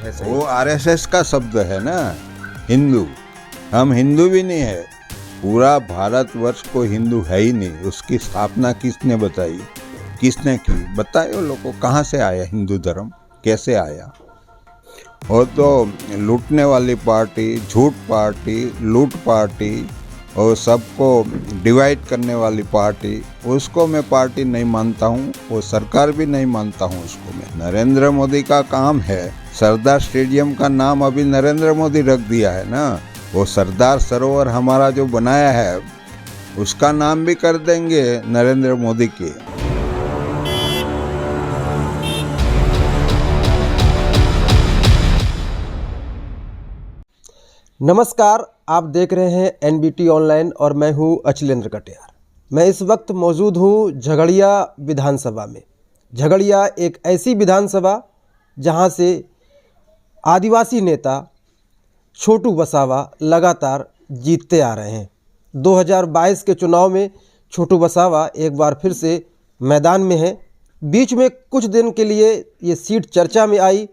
है सही? वो आरएसएस का शब्द है ना, हिंदू। हम हिंदू भी नहीं है, पूरा भारतवर्ष को हिंदू है ही नहीं। उसकी स्थापना किसने बताई, किसने की, बताए वो लोग को। कहाँ से आया हिंदू धर्म, कैसे आया? वो तो लूटने वाली पार्टी, झूठ पार्टी, लूट पार्टी और सबको डिवाइड करने वाली पार्टी, उसको मैं पार्टी नहीं मानता हूँ। वो सरकार भी नहीं मानता हूँ उसको मैं। नरेंद्र मोदी का काम है, सरदार स्टेडियम का नाम अभी नरेंद्र मोदी रख दिया है ना। वो सरदार सरोवर हमारा जो बनाया है उसका नाम भी कर देंगे नरेंद्र मोदी के। नमस्कार, आप देख रहे हैं एनबीटी ऑनलाइन और मैं हूं अचलेंद्र कटियार। मैं इस वक्त मौजूद हूं झगड़िया विधानसभा में। झगड़िया एक ऐसी विधानसभा जहां से आदिवासी नेता छोटू वसावा लगातार जीतते आ रहे हैं। 2022 के चुनाव में छोटू वसावा एक बार फिर से मैदान में हैं। बीच में कुछ दिन के लिए ये सीट चर्चा में आई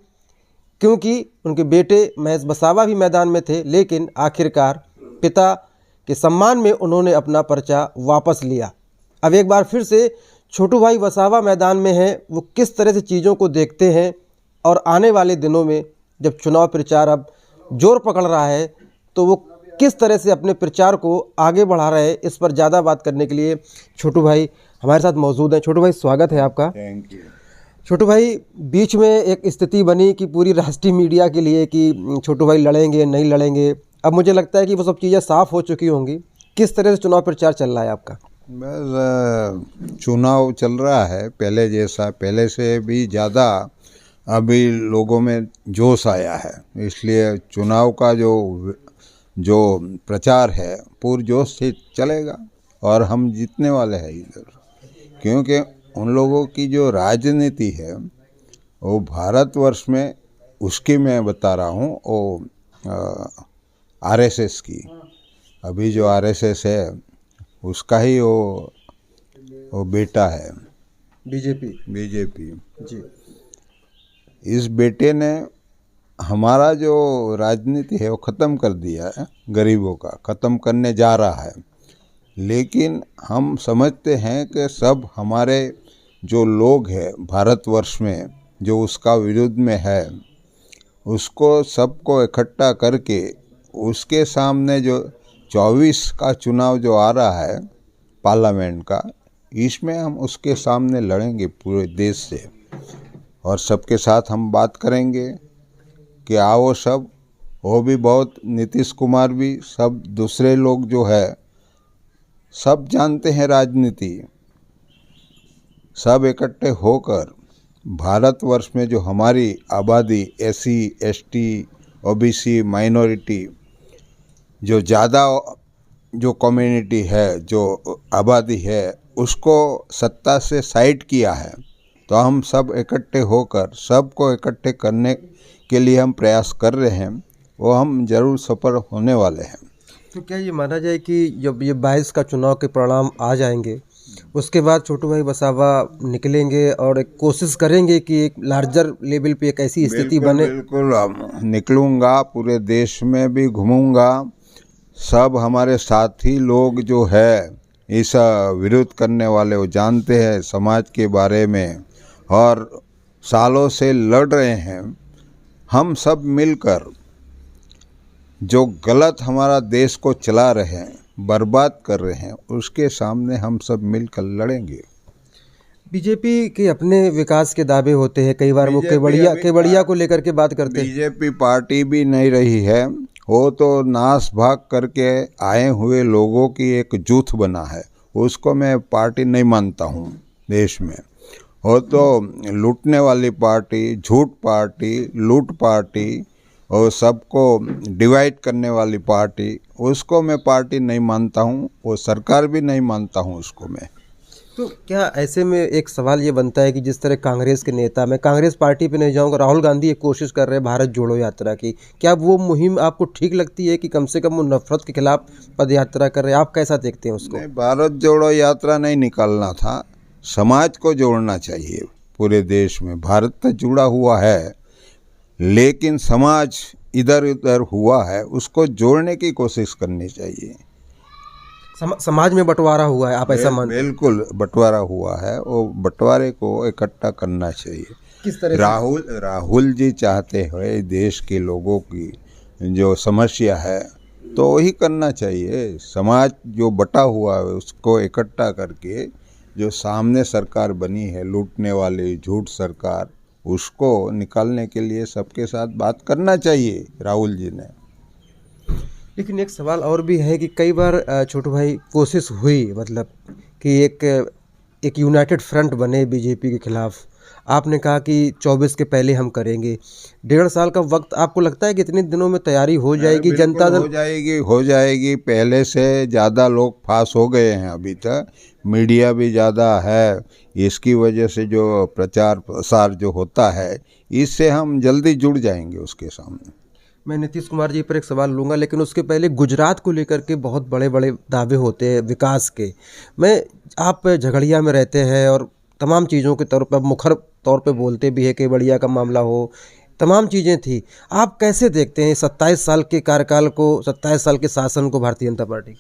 क्योंकि उनके बेटे महेश वसावा भी मैदान में थे, लेकिन आखिरकार पिता के सम्मान में उन्होंने अपना पर्चा वापस लिया। अब एक बार फिर से छोटू भाई वसावा मैदान में हैं। वो किस तरह से चीज़ों को देखते हैं और आने वाले दिनों में जब चुनाव प्रचार अब जोर पकड़ रहा है तो वो किस तरह से अपने प्रचार को आगे बढ़ा रहे हैं, इस पर ज़्यादा बात करने के लिए छोटू भाई हमारे साथ मौजूद हैं। छोटू भाई, स्वागत है आपका। Thank you. छोटू भाई, बीच में एक स्थिति बनी कि पूरी राष्ट्रीय मीडिया के लिए कि छोटू भाई लड़ेंगे नहीं लड़ेंगे। अब मुझे लगता है कि वो सब चीज़ें साफ़ हो चुकी होंगी। किस तरह से चुनाव प्रचार चल रहा है आपका? बस चुनाव चल रहा है पहले जैसा, पहले से भी ज़्यादा अभी लोगों में जोश आया है। इसलिए चुनाव का जो प्रचार है पुरजोश से चलेगा और हम जीतने वाले हैं इधर। क्योंकि उन लोगों की जो राजनीति है वो भारतवर्ष में, उसकी मैं बता रहा हूँ, वो आरएसएस की। अभी जो आरएसएस है उसका ही वो बेटा है बीजेपी जी। इस बेटे ने हमारा जो राजनीति है वो ख़त्म कर दिया है, गरीबों का ख़त्म करने जा रहा है। लेकिन हम समझते हैं कि सब हमारे जो लोग हैं भारतवर्ष में जो उसका विरोध में है, उसको सबको इकट्ठा करके उसके सामने जो 24 का चुनाव जो आ रहा है पार्लियामेंट का, इसमें हम उसके सामने लड़ेंगे पूरे देश से। और सबके साथ हम बात करेंगे कि आओ सब, वो भी बहुत, नीतीश कुमार भी, सब दूसरे लोग जो है सब जानते हैं राजनीति। सब इकट्ठे होकर भारतवर्ष में जो हमारी आबादी एससी, एसटी, ओबीसी, माइनॉरिटी, जो ज़्यादा जो कम्युनिटी है, जो आबादी है, उसको सत्ता से साइड किया है। तो हम सब इकट्ठे होकर सबको इकट्ठे करने के लिए हम प्रयास कर रहे हैं। वो हम ज़रूर सफल होने वाले हैं। तो क्या ये माना जाए कि जब ये 22 का चुनाव के परिणाम आ जाएंगे उसके बाद छोटू भाई वसावा निकलेंगे और एक कोशिश करेंगे कि एक लार्जर लेवल पे एक ऐसी स्थिति बने? बिल्कुल निकलूँगा, पूरे देश में भी घूमूँगा। सब हमारे साथी लोग जो है इस विरोध करने वाले, वो जानते हैं समाज के बारे में और सालों से लड़ रहे हैं। हम सब मिलकर जो गलत हमारा देश को चला रहे हैं, बर्बाद कर रहे हैं, उसके सामने हम सब मिलकर लड़ेंगे। बीजेपी के अपने विकास के दावे होते हैं, कई बार वो केवड़िया को लेकर के बात करते हैं। बीजेपी पार्टी भी नहीं रही है, वो तो नाश भाग करके आए हुए लोगों की एक जुथ बना है। उसको मैं पार्टी नहीं मानता हूँ देश में। वो तो लूटने वाली पार्टी, झूठ पार्टी, लूट पार्टी और सबको डिवाइड करने वाली पार्टी, उसको मैं पार्टी नहीं मानता हूँ। वो सरकार भी नहीं मानता हूँ उसको मैं। तो क्या ऐसे में एक सवाल ये बनता है कि जिस तरह कांग्रेस के नेता, मैं कांग्रेस पार्टी पे नहीं जाऊंगा, राहुल गांधी एक कोशिश कर रहे हैं भारत जोड़ो यात्रा की, क्या वो मुहिम आपको ठीक लगती है कि कम से कम वो नफरत के खिलाफ पद यात्रा कर रहे हैं? आप कैसा देखते हैं उसको? नहीं, भारत जोड़ो यात्रा नहीं निकालना था, समाज को जोड़ना चाहिए। पूरे देश में भारत तो जुड़ा हुआ है, लेकिन समाज इधर उधर हुआ है, उसको जोड़ने की कोशिश करनी चाहिए। समाज में बंटवारा हुआ है, आप ऐसा मानते हैं? बिल्कुल बंटवारा हुआ है, वो बंटवारे को इकट्ठा करना चाहिए। किस तरह से? राहुल जी चाहते हैं देश के लोगों की जो समस्या है तो वही करना चाहिए। समाज जो बटा हुआ है उसको इकट्ठा करके, जो सामने सरकार बनी है लूटने वाली झूठ सरकार, उसको निकालने के लिए सबके साथ बात करना चाहिए राहुल जी ने। लेकिन एक सवाल और भी है कि कई बार छोटू भाई कोशिश हुई, मतलब कि एक यूनाइटेड फ्रंट बने बीजेपी के खिलाफ। आपने कहा कि 24 के पहले हम करेंगे। 1.5 साल का वक्त, आपको लगता है कि इतने दिनों में तैयारी हो जाएगी? जनता दल हो जाएगी। पहले से ज़्यादा लोग पास हो गए हैं अभी तक, मीडिया भी ज़्यादा है, इसकी वजह से जो प्रचार प्रसार जो होता है, इससे हम जल्दी जुड़ जाएंगे उसके सामने। मैं नीतीश कुमार जी पर एक सवाल लूँगा, लेकिन उसके पहले गुजरात को लेकर के बहुत बड़े बड़े दावे होते हैं विकास के। आप झगड़िया में रहते हैं और तमाम चीज़ों के तौर पर मुखर तौर पे बोलते भी है, केवड़िया का मामला हो, तमाम चीज़ें थी। आप कैसे देखते हैं 27 साल के कार्यकाल को, 27 साल के शासन को भारतीय जनता पार्टी?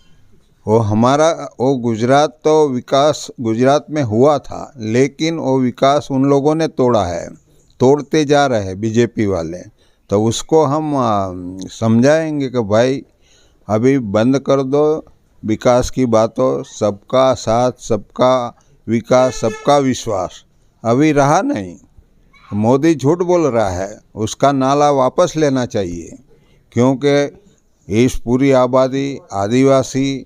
वो गुजरात तो विकास गुजरात में हुआ था, लेकिन वो विकास उन लोगों ने तोड़ा है, तोड़ते जा रहे हैं बीजेपी वाले। तो उसको हम समझाएंगे कि भाई अभी बंद कर दो विकास की बातों, सबका साथ, सबका विकास, सबका विश्वास अभी रहा नहीं। मोदी झूठ बोल रहा है, उसका नाला वापस लेना चाहिए, क्योंकि इस पूरी आबादी आदिवासी,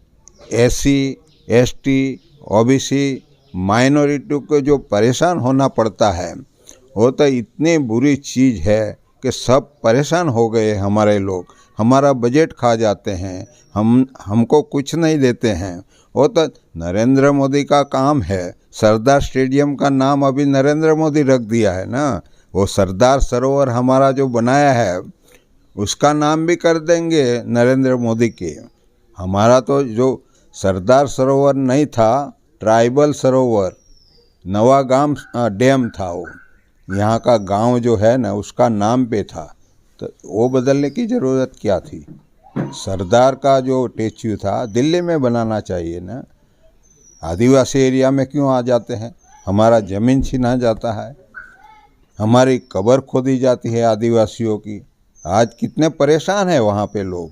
एससी, एसटी, ओबीसी, माइनॉरिटी को जो परेशान होना पड़ता है, वो तो इतनी बुरी चीज़ है कि सब परेशान हो गए। हमारे लोग हमारा बजट खा जाते हैं, हमको कुछ नहीं देते हैं। वो तो नरेंद्र मोदी का काम है। सरदार स्टेडियम का नाम अभी नरेंद्र मोदी रख दिया है ना। वो सरदार सरोवर हमारा जो बनाया है उसका नाम भी कर देंगे नरेंद्र मोदी के। हमारा तो जो सरदार सरोवर नहीं था, ट्राइबल सरोवर, नवागाम डैम था, वो यहाँ का गांव जो है ना उसका नाम पे था। तो वो बदलने की ज़रूरत क्या थी? सरदार का जो स्टैच्यू था दिल्ली में बनाना चाहिए ना। आदिवासी एरिया में क्यों आ जाते हैं? हमारा ज़मीन छीना जाता है, हमारी कब्र खोदी जाती है आदिवासियों की। आज कितने परेशान हैं वहाँ पे लोग।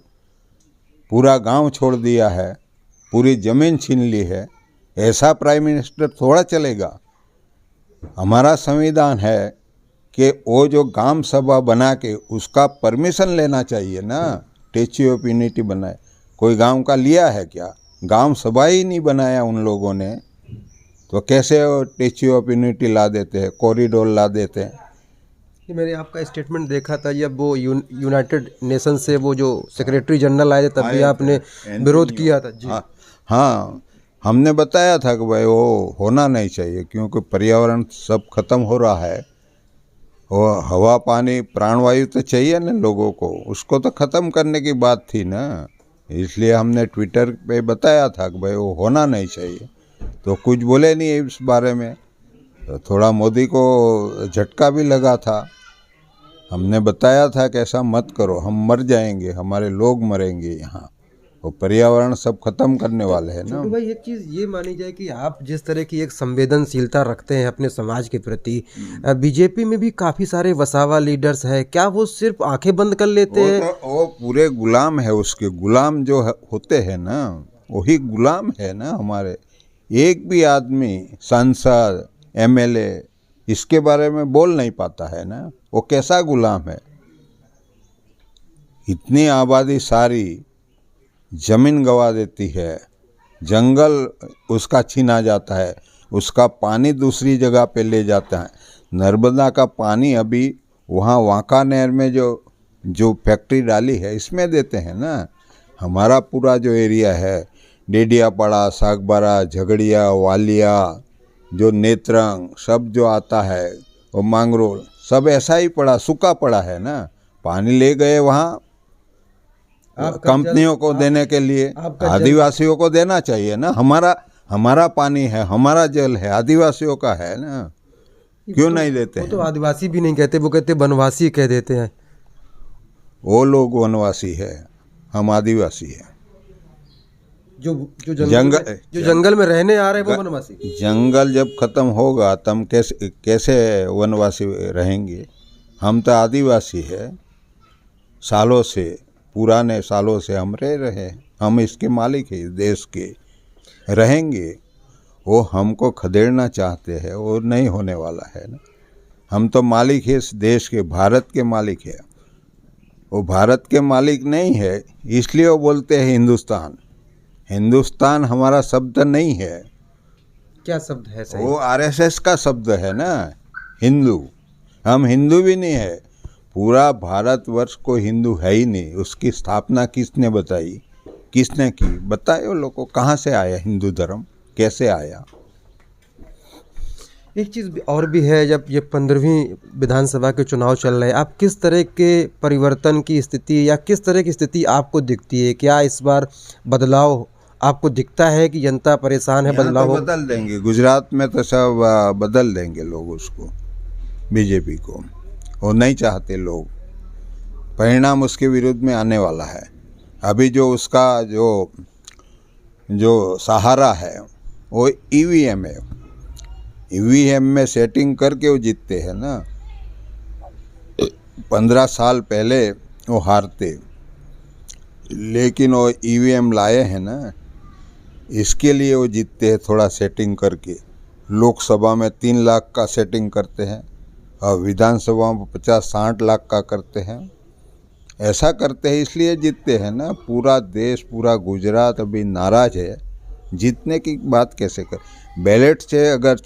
पूरा गांव छोड़ दिया है, पूरी ज़मीन छीन ली है। ऐसा प्राइम मिनिस्टर थोड़ा चलेगा। हमारा संविधान है कि वो जो ग्राम सभा बना के उसका परमिशन लेना चाहिए ना। स्टैच्यू ऑफ यूनिटी बनाए, कोई गांव का लिया है क्या? गांव सभा ही नहीं बनाया उन लोगों ने, तो कैसे स्टैच्यू ऑफ यूनिटी ला देते हैं, कॉरिडोर ला देते हैं? ये मैंने आपका स्टेटमेंट देखा था, जब वो यूनाइटेड नेशन से वो जो सेक्रेटरी जनरल आए थे तब भी आपने विरोध किया था जी। हाँ, हमने बताया था कि भाई वो होना नहीं चाहिए, क्योंकि पर्यावरण सब खत्म हो रहा है। वो हवा, पानी, प्राणवायु तो चाहिए ना लोगों को, उसको तो ख़त्म करने की बात थी ना। इसलिए हमने ट्विटर पे बताया था कि भाई वो होना नहीं चाहिए। तो कुछ बोले नहीं इस बारे में, तो थोड़ा मोदी को झटका भी लगा था। हमने बताया था कि ऐसा मत करो, हम मर जाएंगे, हमारे लोग मरेंगे यहाँ, वो पर्यावरण सब खत्म करने वाले हैं ना। तो भाई एक चीज़ ये मानी जाए कि आप जिस तरह की एक संवेदनशीलता रखते हैं अपने समाज के प्रति, बीजेपी में भी काफ़ी सारे वसावा लीडर्स हैं, क्या वो सिर्फ आंखें बंद कर लेते हैं? वो पूरे गुलाम है उसके। गुलाम जो होते हैं ना, वही गुलाम है ना हमारे। एक भी आदमी, सांसद, एमएलए इसके बारे में बोल नहीं पाता है ना। वो कैसा गुलाम है? इतनी आबादी सारी जमीन गंवा देती है, जंगल उसका छीना जाता है, उसका पानी दूसरी जगह पे ले जाता है। नर्मदा का पानी अभी वहाँ वांकानेर में जो फैक्ट्री डाली है इसमें देते हैं ना। हमारा पूरा जो एरिया है, डेडियापाड़ा, सागबारा, झगड़िया, वालिया, जो नेत्रंग सब जो आता है, वो मांगरोल, सब ऐसा ही पड़ा, सूखा पड़ा है ना। पानी ले गए वहाँ कंपनियों को देने के लिए, आदिवासियों को देना चाहिए ना। हमारा पानी है, हमारा जल है, आदिवासियों का है ना। क्यों नहीं देते वो हैं? तो आदिवासी भी नहीं कहते, वो कहते वनवासी कह देते हैं। वो लोग वनवासी है, हम आदिवासी है। जो जो जंगल जंगल में रहने आ रहे हैं वो वनवासी। जंगल जब खत्म होगा तब कैसे वनवासी रहेंगे? हम तो आदिवासी है, सालों से, पुराने सालों से हम रह रहे हैं, हम इसके मालिक हैं, इस देश के रहेंगे। वो हमको खदेड़ना चाहते हैं, वो नहीं होने वाला है ना। हम तो मालिक है इस देश के, भारत के मालिक है। वो भारत के मालिक नहीं है, इसलिए वो बोलते हैं हिंदुस्तान। हिंदुस्तान हमारा शब्द नहीं है, क्या शब्द है सही? वो आरएसएस का शब्द है ना, हिंदू। हम हिंदू भी नहीं है, पूरा भारतवर्ष को हिंदू है ही नहीं। उसकी स्थापना किसने बताई, किसने की? बताए वो लोग को। कहाँ से आया हिंदू धर्म, कैसे आया? एक चीज़ और भी है, जब ये 15वीं विधानसभा के चुनाव चल रहे हैं, आप किस तरह के परिवर्तन की स्थिति या किस तरह की स्थिति आपको दिखती है? क्या इस बार बदलाव आपको दिखता है कि जनता परेशान है? यहाँ बदलाव तो हो? बदल देंगे, गुजरात में तो सब बदल देंगे लोग उसको, बीजेपी को। वो नहीं चाहते लोग, परिणाम उसके विरुद्ध में आने वाला है। अभी जो उसका जो सहारा है वो ईवीएम है। ईवीएम में सेटिंग करके वो जीतते हैं ना। 15 साल पहले वो हारते, लेकिन वो ईवीएम लाए हैं ना, इसके लिए वो जीतते हैं। थोड़ा सेटिंग करके लोकसभा में 3 लाख का सेटिंग करते हैं और विधानसभा में 50-60 लाख का करते हैं। ऐसा करते हैं इसलिए जीतते हैं ना। पूरा देश, पूरा गुजरात अभी नाराज है। जीतने की बात कैसे कर? बैलेट से अगर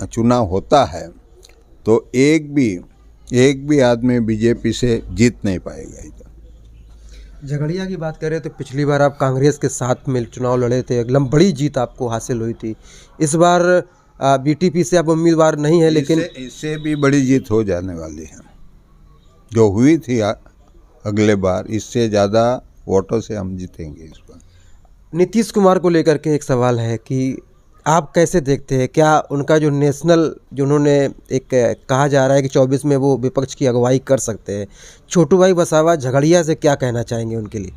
चुनाव होता है तो एक भी आदमी बीजेपी से जीत नहीं पाएगा इधर। झगड़िया की बात करें तो पिछली बार आप कांग्रेस के साथ में चुनाव लड़े थे, एकदम बड़ी जीत आपको हासिल हुई थी। इस बार बीटीपी से आप उम्मीदवार नहीं है, लेकिन इससे भी बड़ी जीत हो जाने वाली है। जो हुई थी अगले बार, इससे ज़्यादा वोटों से हम जीतेंगे इस बार। नीतीश कुमार को लेकर के एक सवाल है कि आप कैसे देखते हैं? क्या उनका जो नेशनल, जो उन्होंने एक कहा जा रहा है कि 24 में वो विपक्ष की अगुवाई कर सकते हैं, छोटू भाई वसावा झगड़िया से क्या कहना चाहेंगे उनके लिए?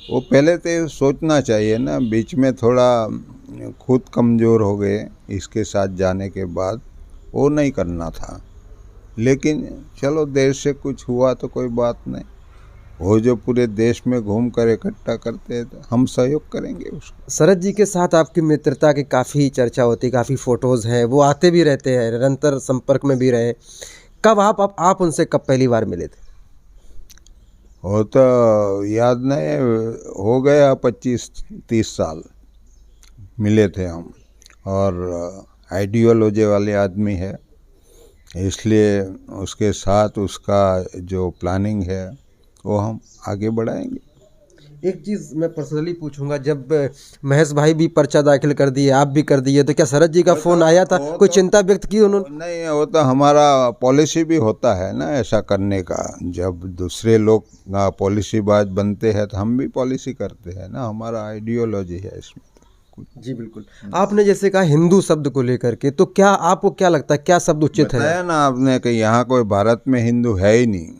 वो पहले तो सोचना चाहिए ना, बीच में थोड़ा खुद कमज़ोर हो गए इसके साथ जाने के बाद। वो नहीं करना था, लेकिन चलो देश से कुछ हुआ तो कोई बात नहीं। वो जो पूरे देश में घूम कर इकट्ठा करते हैं तो हम सहयोग करेंगे उसको। शरद जी के साथ आपकी मित्रता की काफ़ी चर्चा होती, काफ़ी फ़ोटोज़ हैं, वो आते भी रहते हैं, निरंतर संपर्क में भी रहे। कब आप उनसे कब पहली बार मिले थे? वो तो याद नहीं, हो गया 25-30 साल मिले थे हम। और आइडियोलॉजी वाले आदमी है, इसलिए उसके साथ उसका जो प्लानिंग है वो हम आगे बढ़ाएंगे। एक चीज़ मैं पर्सनली पूछूंगा, जब महेश भाई भी पर्चा दाखिल कर दिए, आप भी कर दिए, तो क्या शरद जी का फ़ोन आया था? कोई चिंता व्यक्त की उन्होंने? नहीं, वो तो हमारा पॉलिसी भी होता है ना ऐसा करने का। जब दूसरे लोग पॉलिसी बाज बनते हैं तो हम भी पॉलिसी करते हैं ना, हमारा आइडियोलॉजी है इसमें। जी बिल्कुल। आपने जैसे कहा हिंदू शब्द को लेकर के, तो क्या आपको क्या लगता है, क्या शब्द उचित है? बताया ना आपने कि यहाँ कोई भारत में हिंदू है ही नहीं।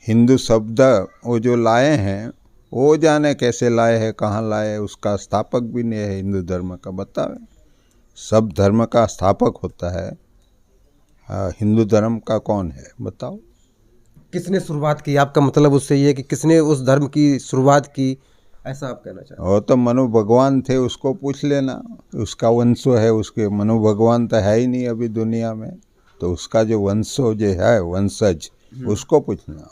हिंदू शब्द वो जो लाए हैं, वो जाने कैसे लाए हैं, कहाँ लाए हैं, उसका स्थापक भी नहीं है हिंदू धर्म का। बतावे, सब धर्म का स्थापक होता है, हिंदू धर्म का कौन है बताओ? किसने शुरुआत की? आपका मतलब उससे ये है कि किसने उस धर्म की शुरुआत की, ऐसा आप कहना चाहते हैं? वो तो मनु भगवान थे, उसको पूछ लेना, उसका वंशो है। उसके मनु भगवान तो है ही नहीं अभी दुनिया में, तो उसका जो वंशो जो है, वंशज, उसको पूछना।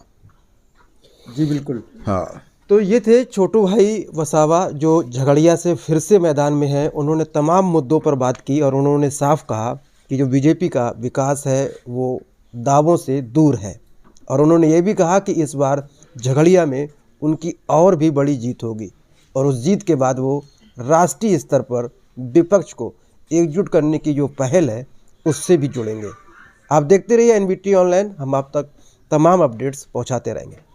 जी बिल्कुल। हाँ, तो ये थे छोटू भाई वसावा, जो झगड़िया से फिर से मैदान में हैं। उन्होंने तमाम मुद्दों पर बात की और उन्होंने साफ कहा कि जो बीजेपी का विकास है वो दावों से दूर है। और उन्होंने ये भी कहा कि इस बार झगड़िया में उनकी और भी बड़ी जीत होगी और उस जीत के बाद वो राष्ट्रीय स्तर पर विपक्ष को एकजुट करने की जो पहल है उससे भी जुड़ेंगे। आप देखते रहिए NBT ऑनलाइन, हम आप तक तमाम अपडेट्स पहुंचाते रहेंगे।